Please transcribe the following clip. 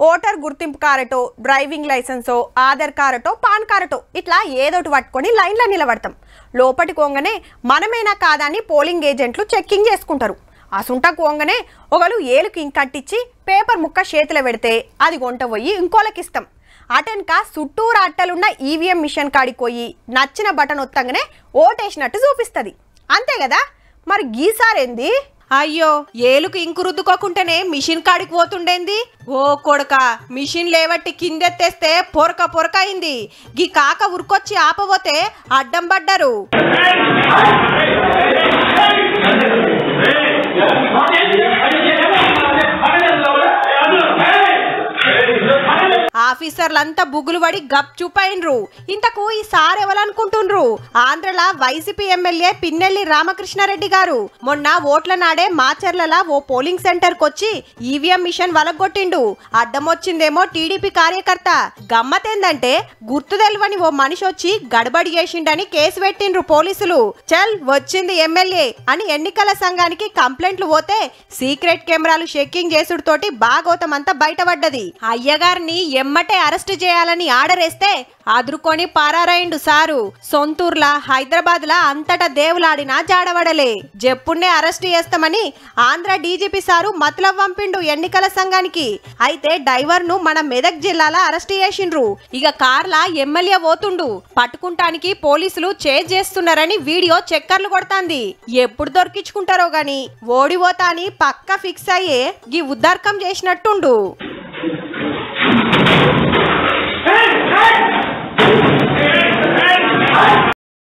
Voter గుర్తింపు కార్డో, driving లైసెన్సో, Aadhaar కార్డో, pan కార్డో ఇట్లా ఏదోటి పట్టుకొని లైన్లో నిలబడతాం. లోపటి కోంగనే మనమేనా కాదా అని పోలింగ్ ఏజెంట్లు చెక్కింగ్ చేసుకుంటారు. అసుంట కోంగనే ఒకరు ఏలుకి ఇంకట్టించి పేపర్ ముక్క చేతిలో పెడితే అది కొంట పోయి ఇంకోళ్ళకి ఇస్తాం. అటెన్క చుట్టూరు అట్టలున్న ఈవీఎం మిషన్ కాడికి పోయి నచ్చిన బటన్ ఒత్తంగానే ఓటేసినట్టు చూపిస్తుంది. అంతే కదా. మరి గీసారేంది? అయ్యో, ఏలుకు ఇంకు రుద్దుకోకుంటేనే మిషన్ కాడికి పోతుండేంది. ఓ కొడక, మిషన్ లేవట్టి కిందెత్తేస్తే పొరక పొరక అయింది. గీ కాక ఉరికొచ్చి ఆపబోతే అడ్డం పడ్డారు. ఆఫీసర్లంతా బుగులు పడి గప్ చూపైనరు. ఇంతకు ఈ సార్ ఎవరనుకుంటుండ్రు? ఆంధ్రల వైసీపీ ఎమ్మెల్యే పిన్నెల్లి రామకృష్ణారెడ్డి గారు మొన్న ఓట్ల నాడే మాచర్ల ఓ పోలింగ్ సెంటర్ కొచ్చి ఈవీఎం మిషన్ వలగొట్టిండు. అడ్డమొచ్చిందేమో టీడీపీ కార్యకర్త. గమ్మతేందంటే గుర్తు తెలవని ఓ మనిషి వచ్చి గడబడి చేసిండని కేసు పెట్టిండ్రు పోలీసులు. చల్ వచ్చింది ఎమ్మెల్యే అని ఎన్నికల సంఘానికి కంప్లైంట్లు పోతే సీక్రెట్ కెమెరాలు చెక్కింగ్ చేసుడుతోటి బాగోతమంతా బయటపడ్డది. అయ్యగారిని ఎమ్మటే అరెస్ట్ చేయాలని ఆర్డర్ వేస్తే అదురుకొని పారారైండు సారు. సొంతూర్లా హైదరాబాద్లా అంతటా దేవులాడినా జాడవడలే. జప్పున్నే అరెస్ట్ చేస్తామని ఆంధ్ర డీజీపీ సారు మతలబ్ పంపిండు ఎన్నికల సంఘానికి. అయితే డ్రైవర్ ను మన మెదక్ జిల్లాలో అరెస్ట్ చేసిండ్రు. ఇక కార్లా ఎమ్మెల్యే పోతుండు. పట్టుకుంటానికి పోలీసులు చేజ్ చేస్తున్నారని వీడియో చక్కర్లు కొడతాంది. ఎప్పుడు దొరికించుకుంటారో గాని ఓడిపోతా అని పక్కా ఫిక్స్ అయ్యే గీ ఉద్దార్కం చేసినట్టుండు.